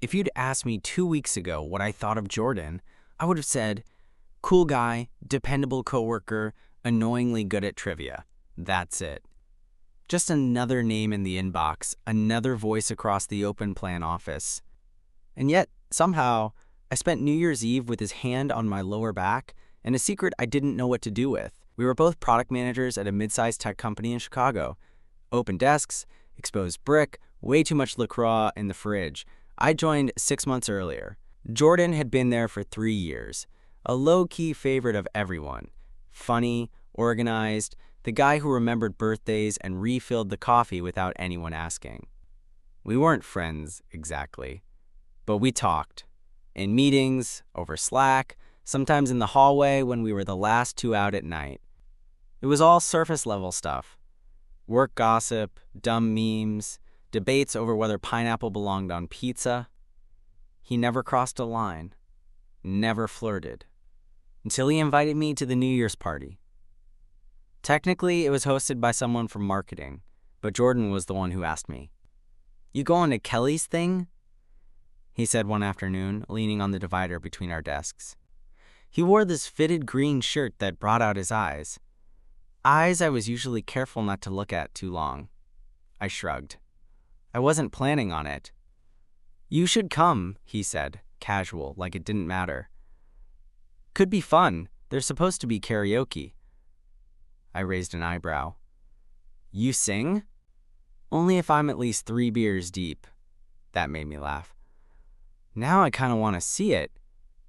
If you'd asked me 2 weeks ago what I thought of Jordan, I would have said, cool guy, dependable coworker, annoyingly good at trivia. That's it. Just another name in the inbox, another voice across the open plan office. And yet, somehow, I spent New Year's Eve with his hand on my lower back and a secret I didn't know what to do with. We were both product managers at a mid-sized tech company in Chicago. Open desks, exposed brick, way too much LaCroix in the fridge. I joined 6 months earlier. Jordan had been there for 3 years. A low-key favorite of everyone. Funny, organized, the guy who remembered birthdays and refilled the coffee without anyone asking. We weren't friends, exactly. But we talked. In meetings, over Slack, sometimes in the hallway when we were the last two out at night. It was all surface-level stuff. Work gossip, dumb memes, debates over whether pineapple belonged on pizza. He never crossed a line. Never flirted. Until he invited me to the New Year's party. Technically, it was hosted by someone from marketing, but Jordan was the one who asked me. "You going to Kelly's thing?" he said one afternoon, leaning on the divider between our desks. He wore this fitted green shirt that brought out his eyes. Eyes I was usually careful not to look at too long. I shrugged. I wasn't planning on it. "You should come," he said, casual, like it didn't matter. "Could be fun. There's supposed to be karaoke." I raised an eyebrow. "You sing?" "Only if I'm at least 3 beers deep." That made me laugh. "Now I kind of want to see it,"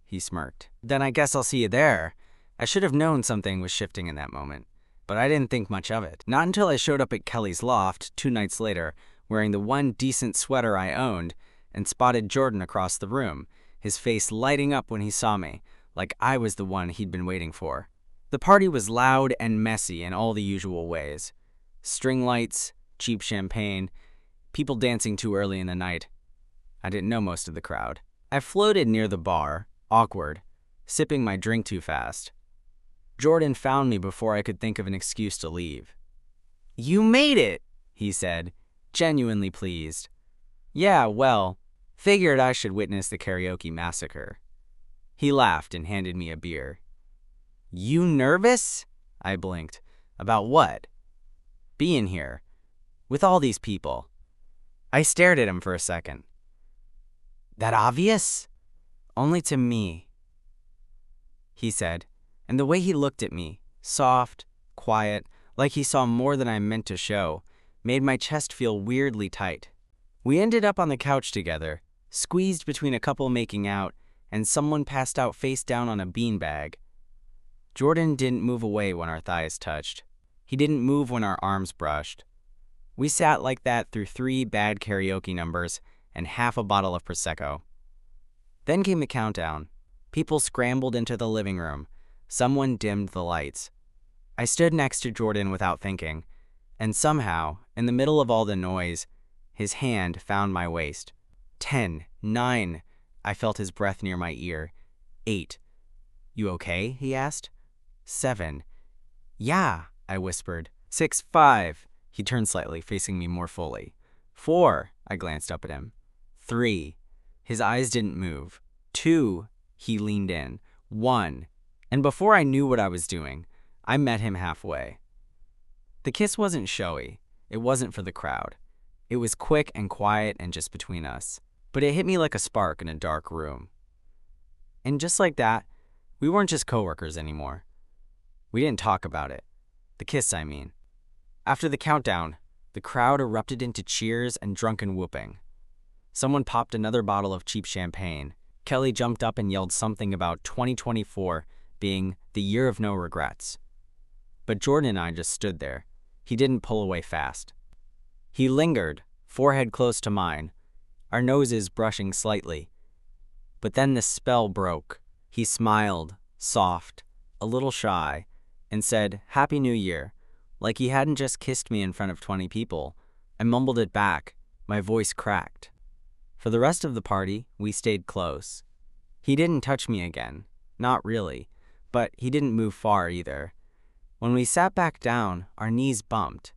he smirked. "Then I guess I'll see you there." I should have known something was shifting in that moment, but I didn't think much of it. Not until I showed up at Kelly's loft 2 nights later, wearing the one decent sweater I owned, and spotted Jordan across the room, his face lighting up when he saw me, like I was the one he'd been waiting for. The party was loud and messy in all the usual ways. String lights, cheap champagne, people dancing too early in the night. I didn't know most of the crowd. I floated near the bar, awkward, sipping my drink too fast. Jordan found me before I could think of an excuse to leave. "You made it," he said, genuinely pleased. "Yeah, well, figured I should witness the karaoke massacre." He laughed and handed me a beer. "You nervous?" I blinked. "About what?" "Being here. With all these people." I stared at him for a second. "That obvious?" "Only to me," he said, and the way he looked at me, soft, quiet, like he saw more than I meant to show, made my chest feel weirdly tight. We ended up on the couch together, squeezed between a couple making out, and someone passed out face down on a beanbag. Jordan didn't move away when our thighs touched. He didn't move when our arms brushed. We sat like that through 3 bad karaoke numbers and half a bottle of Prosecco. Then came the countdown. People scrambled into the living room. Someone dimmed the lights. I stood next to Jordan without thinking, and somehow, in the middle of all the noise, his hand found my waist. 10, 9, I felt his breath near my ear. 8. "You okay?" he asked. 7. "Yeah," I whispered. 6, 5. He turned slightly, facing me more fully. 4. I glanced up at him. 3. His eyes didn't move. 2. He leaned in. 1. And before I knew what I was doing, I met him halfway. The kiss wasn't showy. It wasn't for the crowd. It was quick and quiet and just between us. But it hit me like a spark in a dark room. And just like that, we weren't just coworkers anymore. We didn't talk about it. The kiss, I mean. After the countdown, the crowd erupted into cheers and drunken whooping. Someone popped another bottle of cheap champagne. Kelly jumped up and yelled something about 2024 being the year of no regrets. But Jordan and I just stood there. He didn't pull away fast. He lingered, forehead close to mine, our noses brushing slightly. But then the spell broke. He smiled, soft, a little shy, and said, "Happy New Year," like he hadn't just kissed me in front of 20 people. I mumbled it back, my voice cracked. For the rest of the party, we stayed close. He didn't touch me again, not really, but he didn't move far either. When we sat back down, our knees bumped.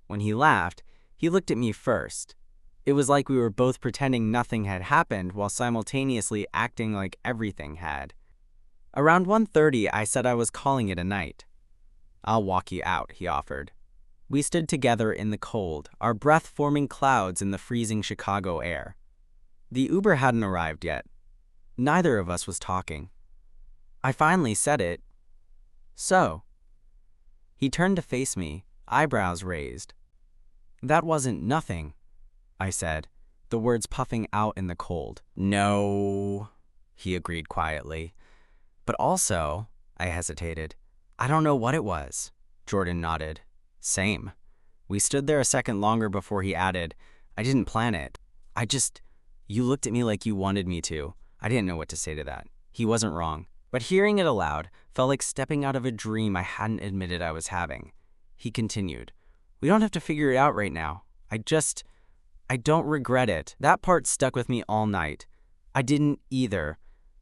When he laughed, he looked at me first. It was like we were both pretending nothing had happened while simultaneously acting like everything had. Around 1:30, I said I was calling it a night. "I'll walk you out," he offered. We stood together in the cold, our breath forming clouds in the freezing Chicago air. The Uber hadn't arrived yet. Neither of us was talking. I finally said it. "So?" He turned to face me, eyebrows raised. "That wasn't nothing," I said, the words puffing out in the cold. "No," he agreed quietly. "But also," I hesitated, "I don't know what it was." Jordan nodded. "Same." We stood there a second longer before he added, "I didn't plan it. You looked at me like you wanted me to." I didn't know what to say to that. He wasn't wrong. But hearing it aloud felt like stepping out of a dream I hadn't admitted I was having. He continued, "We don't have to figure it out right now. I don't regret it." That part stuck with me all night. I didn't either.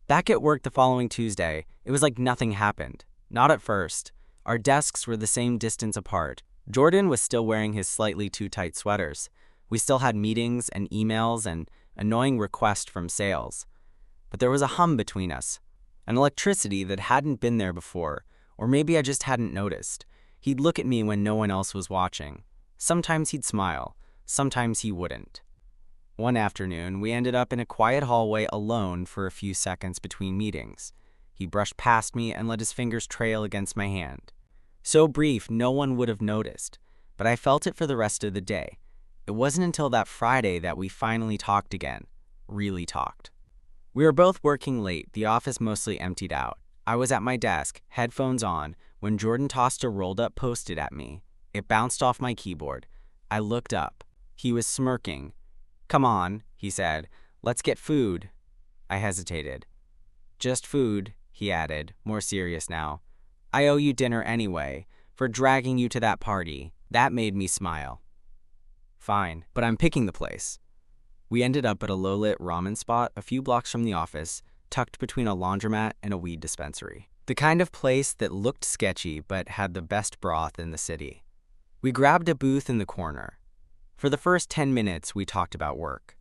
Back at work the following Tuesday, it was like nothing happened. Not at first. Our desks were the same distance apart. Jordan was still wearing his slightly too tight sweaters. We still had meetings and emails and annoying requests from sales. But there was a hum between us, an electricity that hadn't been there before, or maybe I just hadn't noticed. He'd look at me when no one else was watching. Sometimes he'd smile, sometimes he wouldn't. One afternoon, we ended up in a quiet hallway alone for a few seconds between meetings. He brushed past me and let his fingers trail against my hand. So brief, no one would have noticed, but I felt it for the rest of the day. It wasn't until that Friday that we finally talked again. Really talked. We were both working late, the office mostly emptied out. I was at my desk, headphones on, when Jordan tossed a rolled-up Post-it at me. It bounced off my keyboard. I looked up. He was smirking. "Come on," he said. "Let's get food." I hesitated. "Just food," he added, more serious now. "I owe you dinner anyway, for dragging you to that party." That made me smile. "Fine, but I'm picking the place." We ended up at a low-lit ramen spot a few blocks from the office, tucked between a laundromat and a weed dispensary. The kind of place that looked sketchy but had the best broth in the city. We grabbed a booth in the corner. For the first 10 minutes, we talked about work.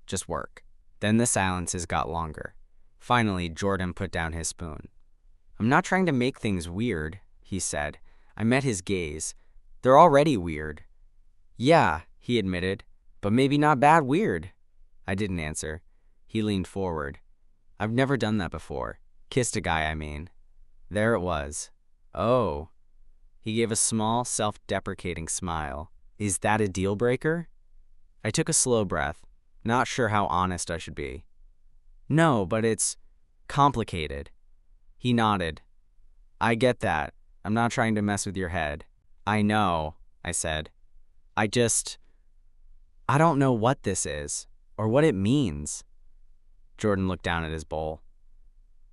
Just work. Then the silences got longer. Finally, Jordan put down his spoon. "I'm not trying to make things weird," he said. I met his gaze. "They're already weird." "Yeah," he admitted, "but maybe not bad weird." I didn't answer. He leaned forward. "I've never done that before. Kissed a guy, I mean." There it was. "Oh." He gave a small, self-deprecating smile. "Is that a deal breaker?" I took a slow breath, not sure how honest I should be. "No, but it's complicated." He nodded. "I get that. I'm not trying to mess with your head." "I know," I said. I don't know what this is, or what it means." Jordan looked down at his bowl.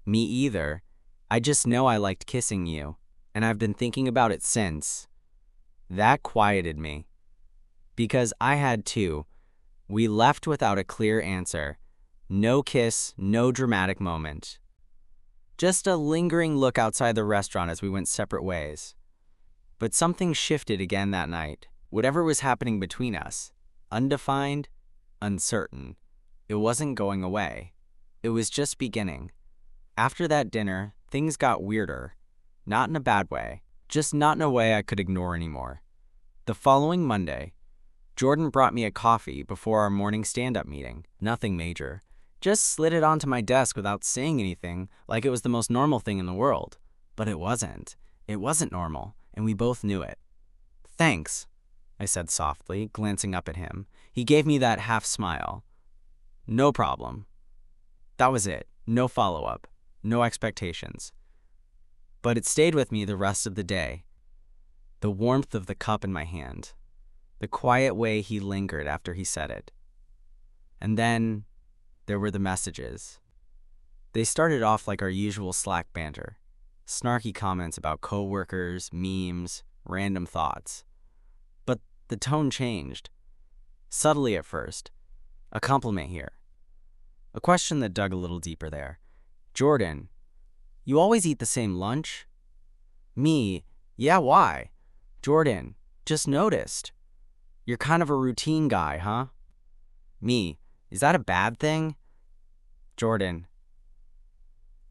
"Me either. I just know I liked kissing you, and I've been thinking about it since." That quieted me. Because I had too. We left without a clear answer. No kiss, no dramatic moment. Just a lingering look outside the restaurant as we went separate ways. But something shifted again that night. Whatever was happening between us, undefined, uncertain, it wasn't going away. It was just beginning. After that dinner, things got weirder. Not in a bad way, just not in a way I could ignore anymore. The following Monday, Jordan brought me a coffee before our morning stand-up meeting. Nothing major. Just slid it onto my desk without saying anything, like it was the most normal thing in the world. But it wasn't. It wasn't normal, and we both knew it. "Thanks," I said softly, glancing up at him. He gave me that half smile. "No problem." That was it. No follow-up. No expectations. But it stayed with me the rest of the day. The warmth of the cup in my hand. The quiet way he lingered after he said it. And then there were the messages. They started off like our usual Slack banter. Snarky comments about coworkers, memes, random thoughts. But the tone changed. Subtly at first. A compliment here. A question that dug a little deeper there. "Jordan, you always eat the same lunch?" Me, "Yeah, why?" Jordan, "Just noticed. You're kind of a routine guy, huh?" Me, is that a bad thing? Jordan,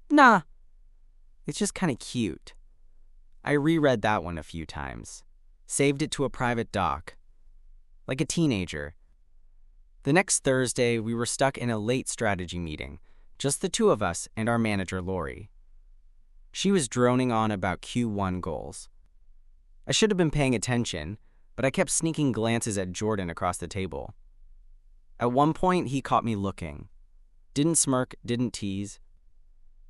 nah, it's just kind of cute. I reread that one a few times. Saved it to a private doc. Like a teenager. The next Thursday, we were stuck in a late strategy meeting. Just the two of us and our manager, Lori. She was droning on about Q1 goals. I should have been paying attention, but I kept sneaking glances at Jordan across the table. At one point, he caught me looking. Didn't smirk, didn't tease.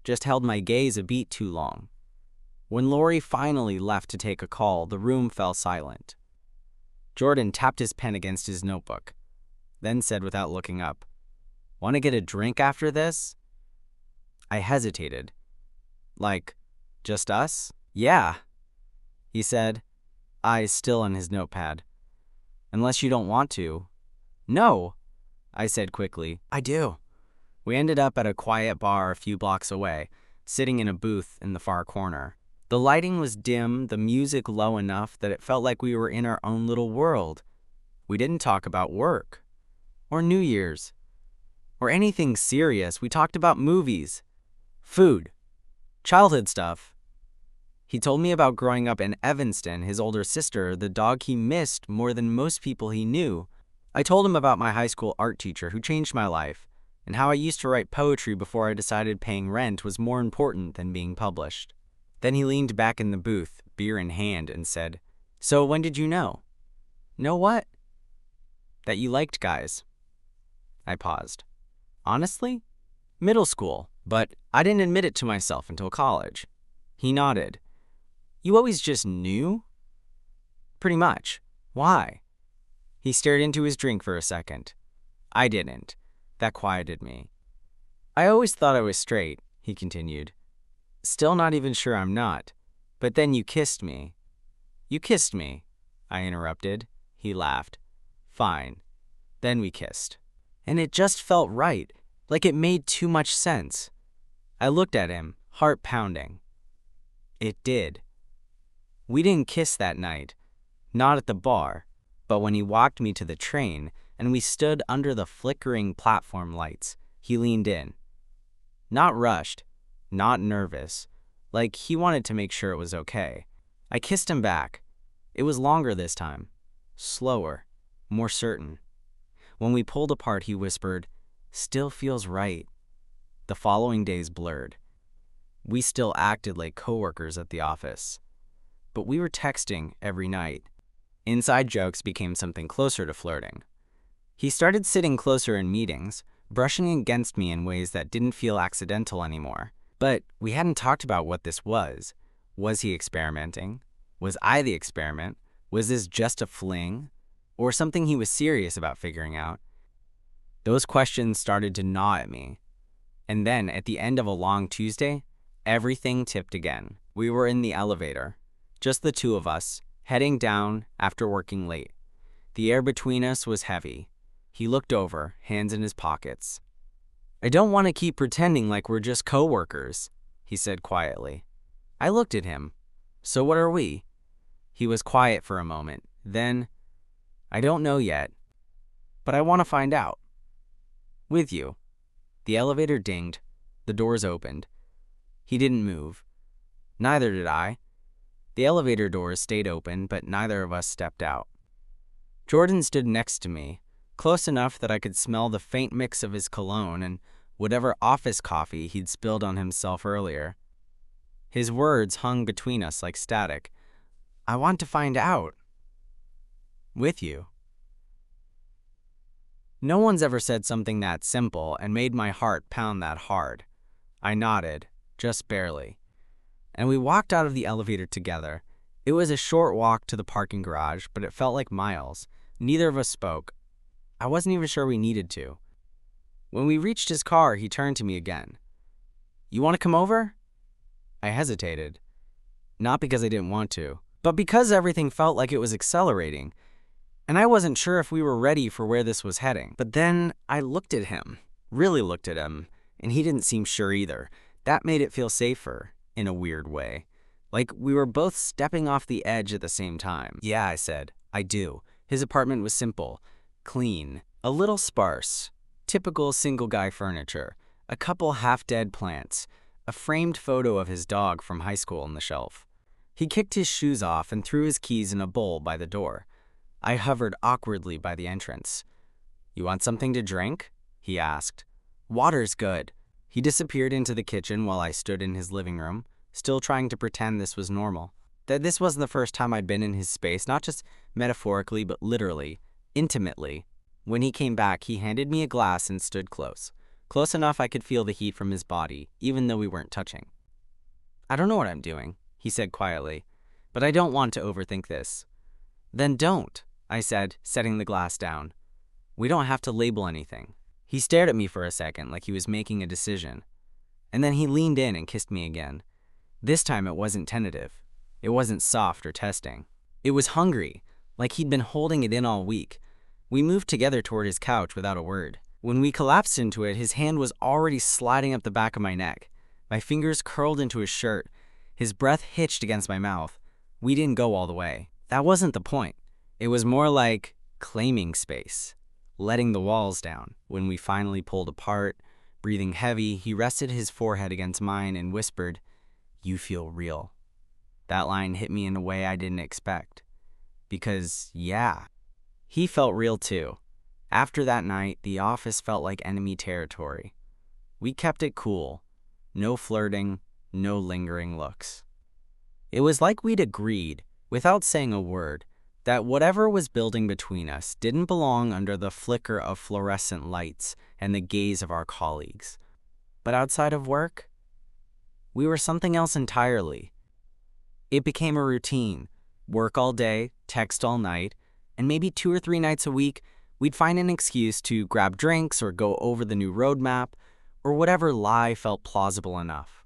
Just held my gaze a beat too long. When Lori finally left to take a call, the room fell silent. Jordan tapped his pen against his notebook, then said without looking up, "Want to get a drink after this?" I hesitated. Like, just us? Yeah, he said, eyes still on his notepad. Unless you don't want to. No, I said quickly. I do. We ended up at a quiet bar a few blocks away, sitting in a booth in the far corner. The lighting was dim, the music low enough that it felt like we were in our own little world. We didn't talk about work, or New Year's, or anything serious. We talked about movies, food, childhood stuff. He told me about growing up in Evanston, his older sister, the dog he missed more than most people he knew. I told him about my high school art teacher who changed my life, and how I used to write poetry before I decided paying rent was more important than being published. Then he leaned back in the booth, beer in hand, and said, "So when did you know?" "Know what?" "That you liked guys." I paused. "Honestly? Middle school, but I didn't admit it to myself until college." He nodded. "You always just knew?" "Pretty much. Why?" He stared into his drink for a second. I didn't. That quieted me. "I always thought I was straight," he continued. "Still not even sure I'm not. But then you kissed me." "You kissed me," I interrupted. He laughed. "Fine." Then we kissed. And it just felt right, like it made too much sense. I looked at him, heart pounding. It did. We didn't kiss that night, not at the bar, but when he walked me to the train and we stood under the flickering platform lights, he leaned in. Not rushed, not nervous, like he wanted to make sure it was okay. I kissed him back. It was longer this time, slower, more certain. When we pulled apart, he whispered, "Still feels right." The following days blurred. We still acted like coworkers at the office, but we were texting every night. Inside jokes became something closer to flirting. He started sitting closer in meetings, brushing against me in ways that didn't feel accidental anymore. But we hadn't talked about what this was. Was he experimenting? Was I the experiment? Was this just a fling? Or something he was serious about figuring out? Those questions started to gnaw at me. And then, at the end of a long Tuesday, everything tipped again. We were in the elevator, just the two of us, heading down after working late. The air between us was heavy. He looked over, hands in his pockets. "I don't want to keep pretending like we're just coworkers," he said quietly. I looked at him. "So what are we?" He was quiet for a moment. Then, "I don't know yet, but I want to find out. With you." The elevator dinged. The doors opened. He didn't move. Neither did I. The elevator doors stayed open, but neither of us stepped out. Jordan stood next to me, close enough that I could smell the faint mix of his cologne and whatever office coffee he'd spilled on himself earlier. His words hung between us like static. "I want to find out. With you." No one's ever said something that simple and made my heart pound that hard. I nodded, just barely. And we walked out of the elevator together. It was a short walk to the parking garage, but it felt like miles. Neither of us spoke. I wasn't even sure we needed to. When we reached his car, he turned to me again. "You want to come over?" I hesitated. Not because I didn't want to, but because everything felt like it was accelerating. And I wasn't sure if we were ready for where this was heading. But then I looked at him, really looked at him, and he didn't seem sure either. That made it feel safer, in a weird way. Like we were both stepping off the edge at the same time. "Yeah," I said, "I do." His apartment was simple, clean, A little sparse, typical single-guy furniture, a couple half-dead plants, a framed photo of his dog from high school on the shelf. He kicked his shoes off and threw his keys in a bowl by the door. I hovered awkwardly by the entrance. "You want something to drink?" he asked. "Water's good." He disappeared into the kitchen while I stood in his living room, still trying to pretend this was normal. That this wasn't the first time I'd been in his space, not just metaphorically, but literally, intimately. When he came back, he handed me a glass and stood close. Close enough I could feel the heat from his body, even though we weren't touching. "I don't know what I'm doing," he said quietly, "but I don't want to overthink this." "Then don't," I said, setting the glass down. "We don't have to label anything." He stared at me for a second like he was making a decision. And then he leaned in and kissed me again. This time it wasn't tentative. It wasn't soft or testing. It was hungry, like he'd been holding it in all week. We moved together toward his couch without a word. When we collapsed into it, his hand was already sliding up the back of my neck. My fingers curled into his shirt. His breath hitched against my mouth. We didn't go all the way. That wasn't the point. It was more like claiming space, letting the walls down. When we finally pulled apart, breathing heavy, he rested his forehead against mine and whispered, "You feel real." That line hit me in a way I didn't expect. Because, yeah, he felt real too. After that night, the office felt like enemy territory. We kept it cool. No flirting, no lingering looks. It was like we'd agreed, without saying a word, that whatever was building between us didn't belong under the flicker of fluorescent lights and the gaze of our colleagues. But outside of work, we were something else entirely. It became a routine. Work all day, text all night, and maybe 2 or 3 nights a week, we'd find an excuse to grab drinks or go over the new roadmap, or whatever lie felt plausible enough.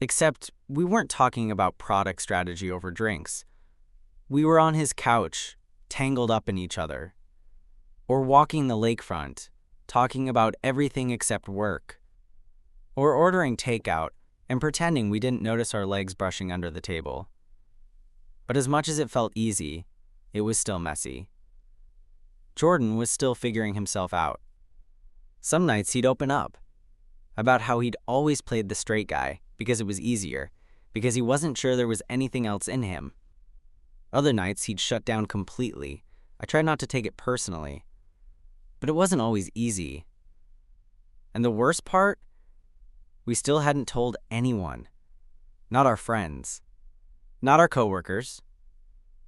Except we weren't talking about product strategy over drinks. We were on his couch, tangled up in each other. Or walking the lakefront, talking about everything except work. Or ordering takeout and pretending we didn't notice our legs brushing under the table. But as much as it felt easy, it was still messy. Jordan was still figuring himself out. Some nights he'd open up about how he'd always played the straight guy because it was easier, because he wasn't sure there was anything else in him. Other nights he'd shut down completely. I tried not to take it personally, but it wasn't always easy. And the worst part? We still hadn't told anyone. Not our friends. Not our coworkers.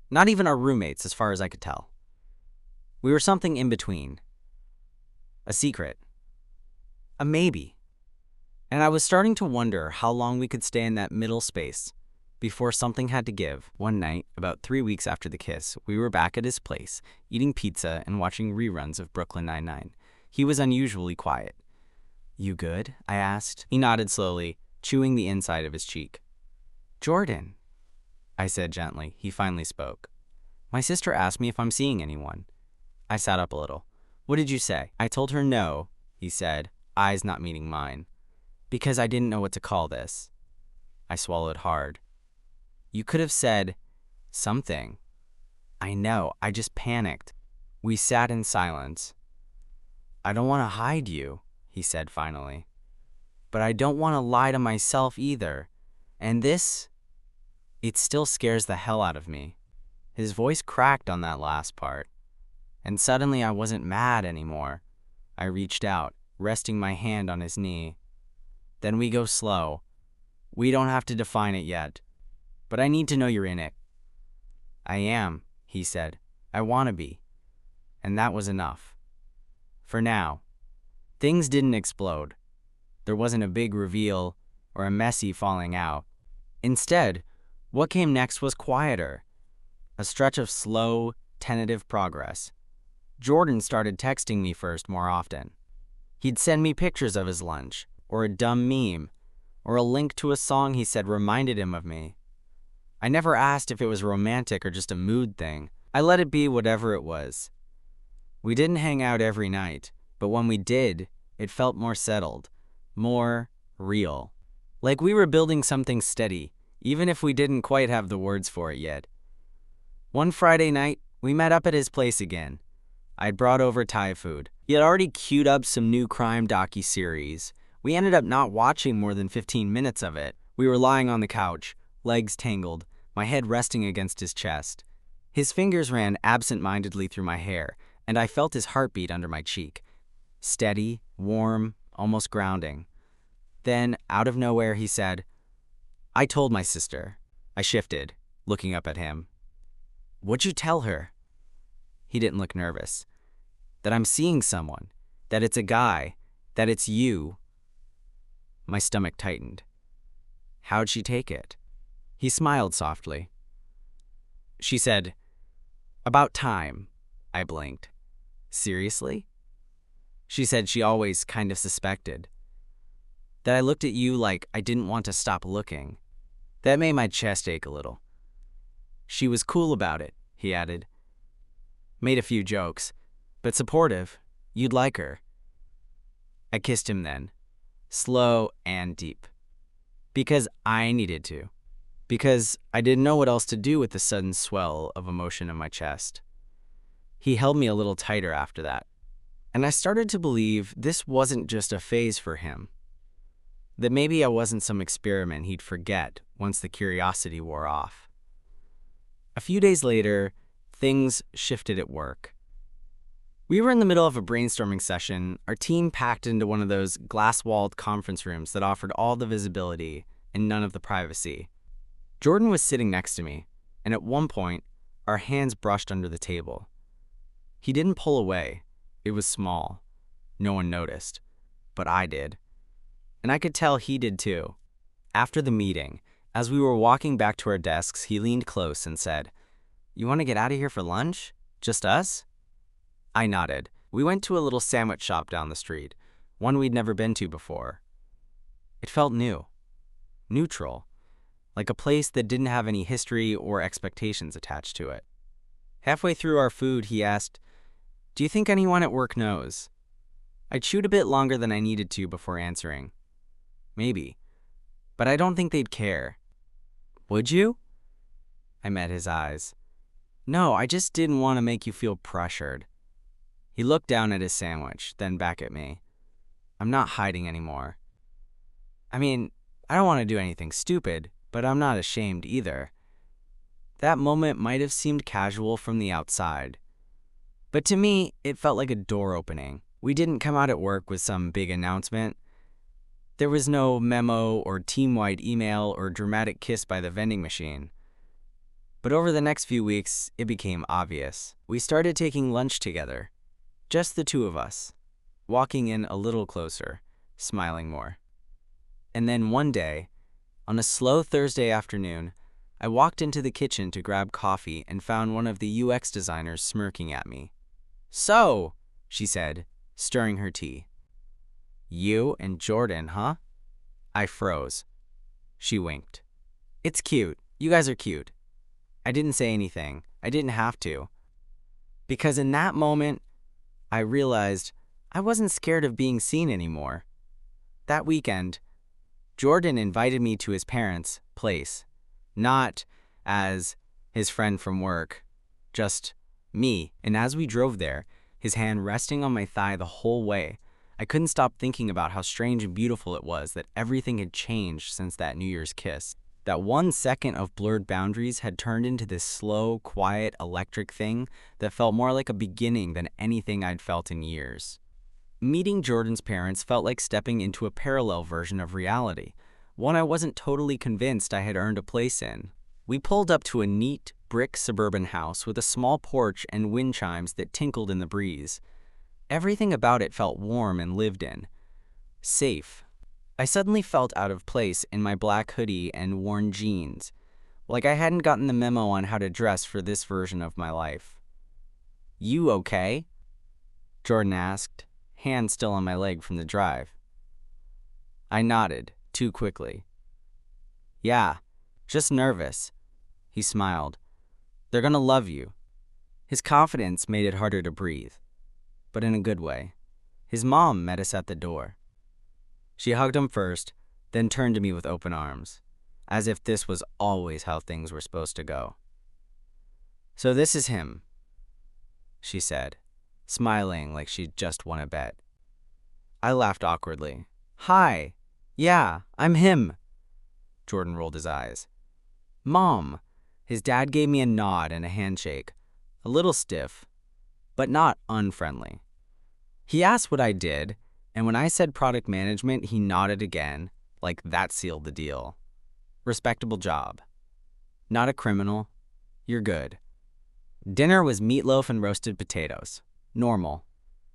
Not even our roommates, as far as I could tell. We were something in between. A secret. A maybe. And I was starting to wonder how long we could stay in that middle space before something had to give. One night, about 3 weeks after the kiss, we were back at his place, eating pizza and watching reruns of Brooklyn Nine-Nine. He was unusually quiet. "You good?" I asked. He nodded slowly, chewing the inside of his cheek. "Jordan," I said gently. He finally spoke. "My sister asked me if I'm seeing anyone." I sat up a little. "What did you say?" I told her no, he said, eyes not meeting mine. "Because I didn't know what to call this." I swallowed hard. "You could have said something." "I know, I just panicked." We sat in silence. "I don't want to hide you," he said finally. "But I don't want to lie to myself either. And this, it still scares the hell out of me." His voice cracked on that last part. And suddenly I wasn't mad anymore. I reached out, resting my hand on his knee. "Then we go slow. We don't have to define it yet. But I need to know you're in it." "I am," he said. "I want to be." And that was enough. For now. Things didn't explode. There wasn't a big reveal or a messy falling out. Instead, what came next was quieter. A stretch of slow, tentative progress. Jordan started texting me first more often. He'd send me pictures of his lunch, or a dumb meme, or a link to a song he said reminded him of me. I never asked if it was romantic or just a mood thing. I let it be whatever it was. We didn't hang out every night, but when we did, it felt more settled, more real. Like we were building something steady, even if we didn't quite have the words for it yet. One Friday night, we met up at his place again. I'd brought over Thai food. He had already queued up some new crime docu-series. We ended up not watching more than 15 minutes of it. We were lying on the couch, legs tangled, my head resting against his chest. His fingers ran absent-mindedly through my hair, and I felt his heartbeat under my cheek. Steady, warm, almost grounding. Then, out of nowhere, he said, "I told my sister." I shifted, looking up at him. "What'd you tell her?" He didn't look nervous. "That I'm seeing someone, that it's a guy, that it's you." My stomach tightened. How'd she take it? He smiled softly. She said, "About time." I blinked. "Seriously?" She said she always kind of suspected. That I looked at you like I didn't want to stop looking. That made my chest ache a little. "She was cool about it," he added. "Made a few jokes, but supportive. You'd like her." I kissed him then, slow and deep. Because I needed to. Because I didn't know what else to do with the sudden swell of emotion in my chest. He held me a little tighter after that, and I started to believe this wasn't just a phase for him. That maybe I wasn't some experiment he'd forget once the curiosity wore off. A few days later, things shifted at work. We were in the middle of a brainstorming session, our team packed into one of those glass-walled conference rooms that offered all the visibility and none of the privacy. Jordan was sitting next to me, and at one point, our hands brushed under the table. He didn't pull away. It was small. No one noticed, but I did. And I could tell he did too. After the meeting, as we were walking back to our desks, he leaned close and said, "You want to get out of here for lunch? Just us?" I nodded. We went to a little sandwich shop down the street, one we'd never been to before. It felt new, neutral, like a place that didn't have any history or expectations attached to it. Halfway through our food, he asked, "Do you think anyone at work knows?" I chewed a bit longer than I needed to before answering. Maybe, but I don't think they'd care. "Would you?" I met his eyes. "No, I just didn't want to make you feel pressured." He looked down at his sandwich, then back at me. "I'm not hiding anymore. I mean, I don't want to do anything stupid, but I'm not ashamed either." That moment might have seemed casual from the outside, but to me, it felt like a door opening. We didn't come out at work with some big announcement. There was no memo or team-wide email or dramatic kiss by the vending machine. But over the next few weeks, it became obvious. We started taking lunch together, just the two of us, walking in a little closer, smiling more. And then one day, on a slow Thursday afternoon, I walked into the kitchen to grab coffee and found one of the UX designers smirking at me. "So," she said, stirring her tea. "You and Jordan, huh?" I froze. She winked. "It's cute. You guys are cute." I didn't say anything. I didn't have to. Because in that moment, I realized I wasn't scared of being seen anymore. That weekend, Jordan invited me to his parents' place. Not as his friend from work, just me. And as we drove there, his hand resting on my thigh the whole way, I couldn't stop thinking about how strange and beautiful it was that everything had changed since that New Year's kiss. That 1 second of blurred boundaries had turned into this slow, quiet, electric thing that felt more like a beginning than anything I'd felt in years. Meeting Jordan's parents felt like stepping into a parallel version of reality, one I wasn't totally convinced I had earned a place in. We pulled up to a neat, brick suburban house with a small porch and wind chimes that tinkled in the breeze. Everything about it felt warm and lived in. Safe. I suddenly felt out of place in my black hoodie and worn jeans, like I hadn't gotten the memo on how to dress for this version of my life. "You okay?" Jordan asked, hand still on my leg from the drive. I nodded, too quickly. "Yeah, just nervous." He smiled. "They're gonna love you." His confidence made it harder to breathe, but in a good way. His mom met us at the door. She hugged him first, then turned to me with open arms, as if this was always how things were supposed to go. "So this is him," she said, smiling like she'd just won a bet. I laughed awkwardly. "Hi. Yeah, I'm him." Jordan rolled his eyes. "Mom." His dad gave me a nod and a handshake, a little stiff, but not unfriendly. He asked what I did, and when I said product management, he nodded again, like that sealed the deal. "Respectable job. Not a criminal. You're good." Dinner was meatloaf and roasted potatoes. Normal.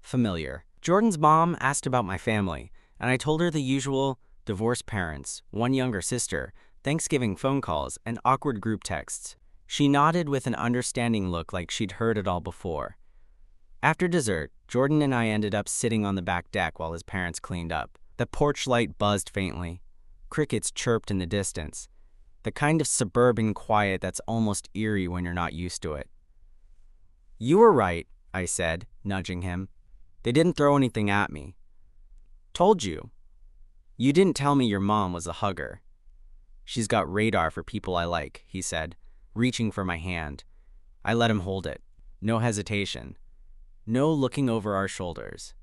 Familiar. Jordan's mom asked about my family, and I told her the usual: divorced parents, one younger sister, Thanksgiving phone calls, and awkward group texts. She nodded with an understanding look like she'd heard it all before. After dessert, Jordan and I ended up sitting on the back deck while his parents cleaned up. The porch light buzzed faintly. Crickets chirped in the distance. The kind of suburban quiet that's almost eerie when you're not used to it. "You were right," I said, nudging him. "They didn't throw anything at me." "Told you." "You didn't tell me your mom was a hugger." "She's got radar for people I like," he said, reaching for my hand. I let him hold it. No hesitation. No looking over our shoulders.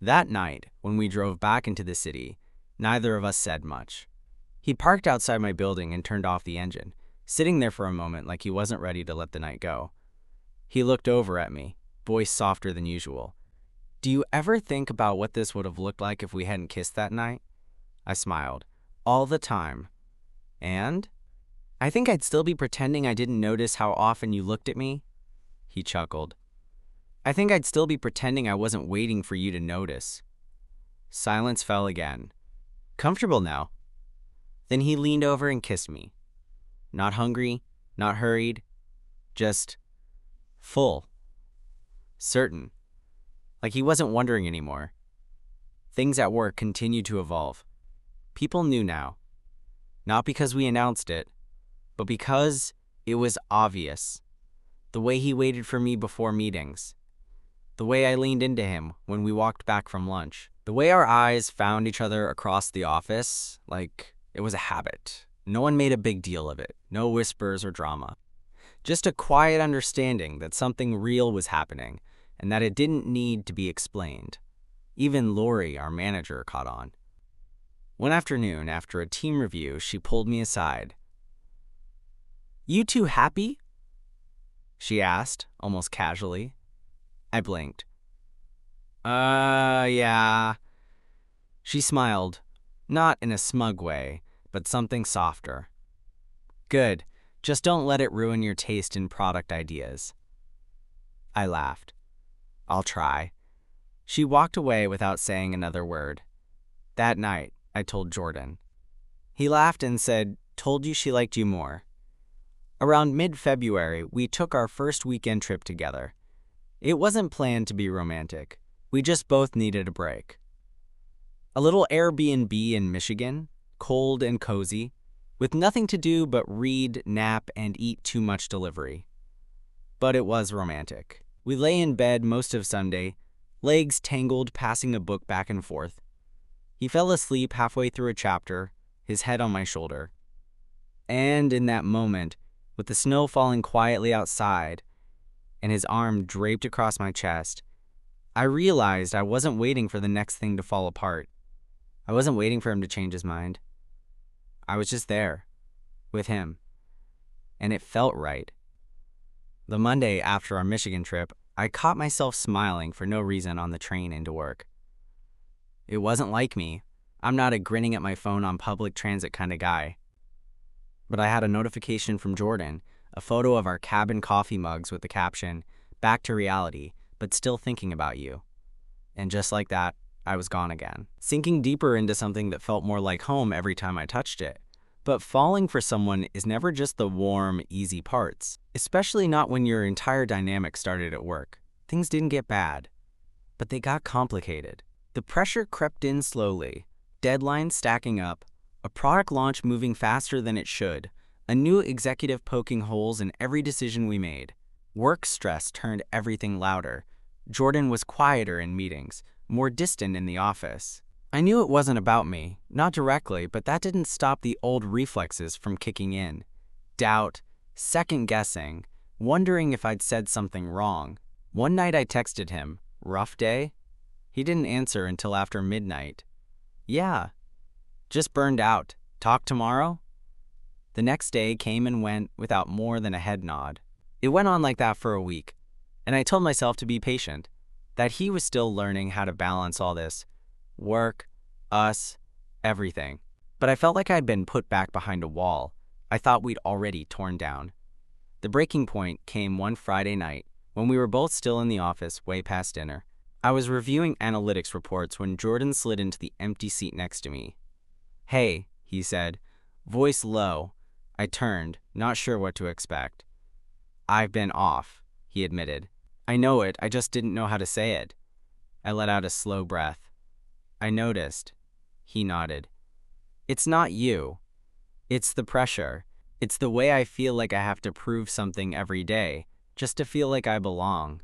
That night, when we drove back into the city, neither of us said much. He parked outside my building and turned off the engine, sitting there for a moment like he wasn't ready to let the night go. He looked over at me, voice softer than usual. "Do you ever think about what this would have looked like if we hadn't kissed that night?" I smiled. "All the time." "And?" "I think I'd still be pretending I didn't notice how often you looked at me." He chuckled. "I think I'd still be pretending I wasn't waiting for you to notice." Silence fell again. "Comfortable now?" Then he leaned over and kissed me. Not hungry, not hurried, just full. Certain. Like he wasn't wondering anymore. Things at work continued to evolve. People knew now. Not because we announced it, but because it was obvious. The way he waited for me before meetings. The way I leaned into him when we walked back from lunch. The way our eyes found each other across the office, like it was a habit. No one made a big deal of it. No whispers or drama. Just a quiet understanding that something real was happening and that it didn't need to be explained. Even Lori, our manager, caught on. One afternoon, after a team review, she pulled me aside. "You two happy?" she asked, almost casually. I blinked. Yeah." She smiled, not in a smug way, but something softer. "Good. Just don't let it ruin your taste in product ideas." I laughed. "I'll try." She walked away without saying another word. That night, I told Jordan. He laughed and said, "Told you she liked you more." Around mid-February, we took our first weekend trip together. It wasn't planned to be romantic. We just both needed a break. A little Airbnb in Michigan, cold and cozy, with nothing to do but read, nap, and eat too much delivery. But it was romantic. We lay in bed most of Sunday, legs tangled passing a book back and forth. He fell asleep halfway through a chapter, his head on my shoulder. And in that moment, with the snow falling quietly outside and his arm draped across my chest, I realized I wasn't waiting for the next thing to fall apart. I wasn't waiting for him to change his mind. I was just there, with him. And it felt right. The Monday after our Michigan trip, I caught myself smiling for no reason on the train into work. It wasn't like me. I'm not a grinning at my phone on public transit kind of guy. But I had a notification from Jordan, a photo of our cabin coffee mugs with the caption, "Back to reality, but still thinking about you." And just like that, I was gone again, sinking deeper into something that felt more like home every time I touched it. But falling for someone is never just the warm, easy parts, especially not when your entire dynamic started at work. Things didn't get bad, but they got complicated. The pressure crept in slowly, deadlines stacking up, a product launch moving faster than it should, a new executive poking holes in every decision we made. Work stress turned everything louder. Jordan was quieter in meetings, more distant in the office. I knew it wasn't about me, not directly, but that didn't stop the old reflexes from kicking in. Doubt, second-guessing, wondering if I'd said something wrong. One night I texted him, "Rough day?" He didn't answer until after midnight. "Yeah, just burned out. Talk tomorrow?" The next day came and went without more than a head nod. It went on like that for a week, and I told myself to be patient, that he was still learning how to balance all this. Work, us, everything. But I felt like I'd been put back behind a wall I thought we'd already torn down. The breaking point came one Friday night when we were both still in the office way past dinner. I was reviewing analytics reports when Jordan slid into the empty seat next to me. "Hey," he said, voice low. I turned, not sure what to expect. "I've been off," he admitted. "I know it, I just didn't know how to say it." I let out a slow breath. "I noticed." He nodded. "It's not you. It's the pressure. It's the way I feel like I have to prove something every day, just to feel like I belong.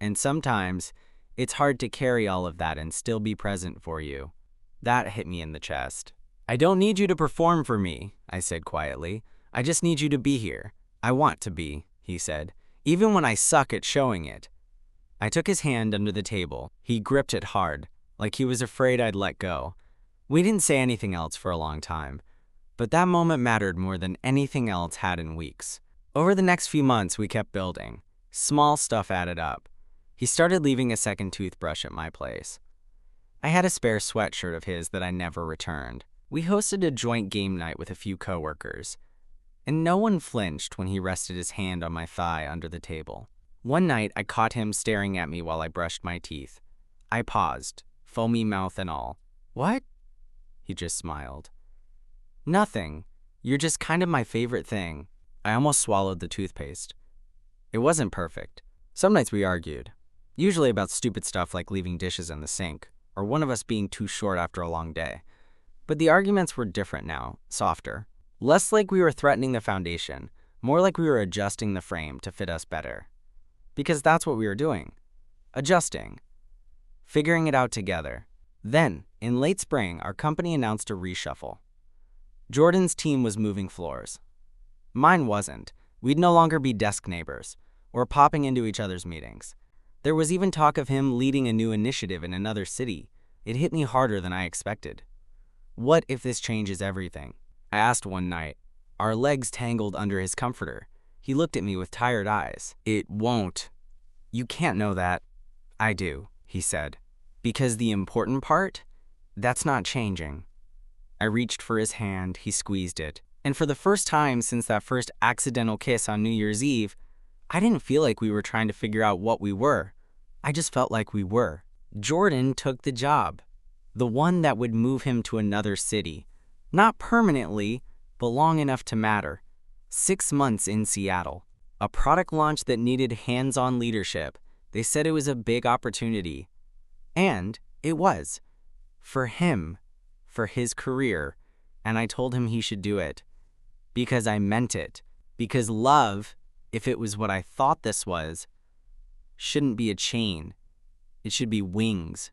And sometimes, it's hard to carry all of that and still be present for you." That hit me in the chest. "I don't need you to perform for me," I said quietly. "I just need you to be here. I want to be," he said, "even when I suck at showing it." I took his hand under the table. He gripped it hard, like he was afraid I'd let go. We didn't say anything else for a long time, but that moment mattered more than anything else had in weeks. Over the next few months, we kept building. Small stuff added up. He started leaving a second toothbrush at my place. I had a spare sweatshirt of his that I never returned. We hosted a joint game night with a few coworkers, and no one flinched when he rested his hand on my thigh under the table. One night, I caught him staring at me while I brushed my teeth. I paused, foamy mouth and all. "What?" He just smiled. "Nothing. You're just kind of my favorite thing." I almost swallowed the toothpaste. It wasn't perfect. Some nights we argued, usually about stupid stuff like leaving dishes in the sink, or one of us being too short after a long day. But the arguments were different now, softer. Less like we were threatening the foundation, more like we were adjusting the frame to fit us better. Because that's what we were doing. Adjusting. Figuring it out together. Then, in late spring, our company announced a reshuffle. Jordan's team was moving floors. Mine wasn't. We'd no longer be desk neighbors, or popping into each other's meetings. There was even talk of him leading a new initiative in another city. It hit me harder than I expected. What if this changes everything? I asked one night, our legs tangled under his comforter. He looked at me with tired eyes. "It won't. You can't know that." "I do," he said. "Because the important part? That's not changing." I reached for his hand, he squeezed it. And for the first time since that first accidental kiss on New Year's Eve, I didn't feel like we were trying to figure out what we were. I just felt like we were. Jordan took the job. The one that would move him to another city. Not permanently, but long enough to matter. 6 months in Seattle. A product launch that needed hands-on leadership. They said it was a big opportunity. And it was. For him. For his career. And I told him he should do it. Because I meant it. Because love, if it was what I thought this was, shouldn't be a chain. It should be wings.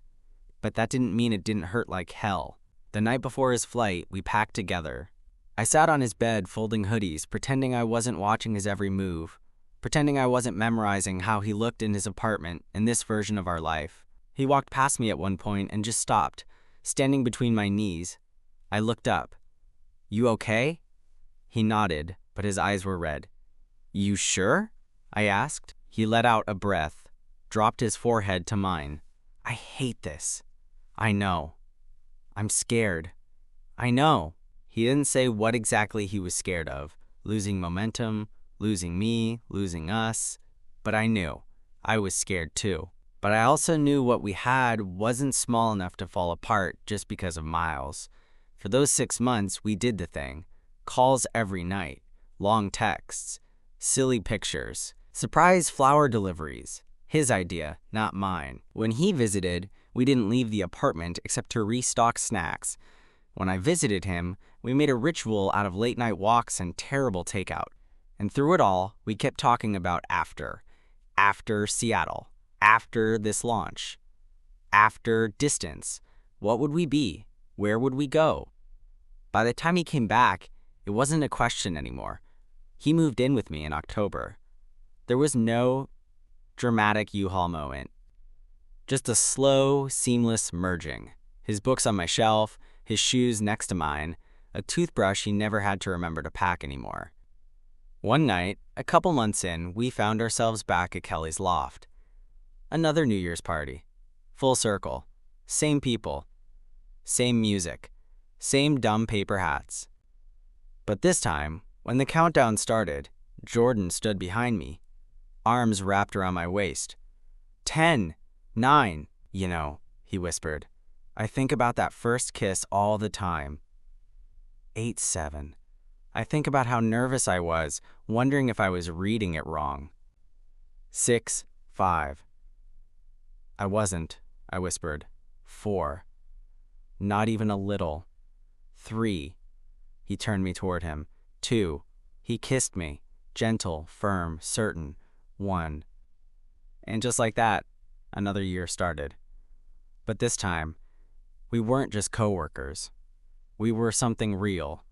But that didn't mean it didn't hurt like hell. The night before his flight, we packed together. I sat on his bed folding hoodies, pretending I wasn't watching his every move, pretending I wasn't memorizing how he looked in his apartment in this version of our life. He walked past me at one point and just stopped, standing between my knees. I looked up. "You okay?" He nodded, but his eyes were red. "You sure?" I asked. He let out a breath, dropped his forehead to mine. "I hate this." "I know. I'm scared." "I know." He didn't say what exactly he was scared of. Losing momentum, losing me, losing us. But I knew. I was scared too. But I also knew what we had wasn't small enough to fall apart just because of Miles. For those 6 months, we did the thing. Calls every night. Long texts. Silly pictures. Surprise flower deliveries. His idea, not mine. When he visited, we didn't leave the apartment except to restock snacks. When I visited him, we made a ritual out of late-night walks and terrible takeout. And through it all, we kept talking about after. After Seattle. After this launch. After distance. What would we be? Where would we go? By the time he came back, it wasn't a question anymore. He moved in with me in October. There was no dramatic U-Haul moment. Just a slow, seamless merging. His books on my shelf, his shoes next to mine, a toothbrush he never had to remember to pack anymore. One night, a couple months in, we found ourselves back at Kelly's loft. Another New Year's party. Full circle. Same people. Same music. Same dumb paper hats. But this time, when the countdown started, Jordan stood behind me, arms wrapped around my waist. 10, 9, he whispered. I think about that first kiss all the time. 8, 7. I think about how nervous I was, wondering if I was reading it wrong. 6, 5. I wasn't, I whispered. 4. Not even a little. 3. He turned me toward him. 2. He kissed me, gentle, firm, certain. 1. And just like that, another year started. But this time, we weren't just coworkers. We were something real.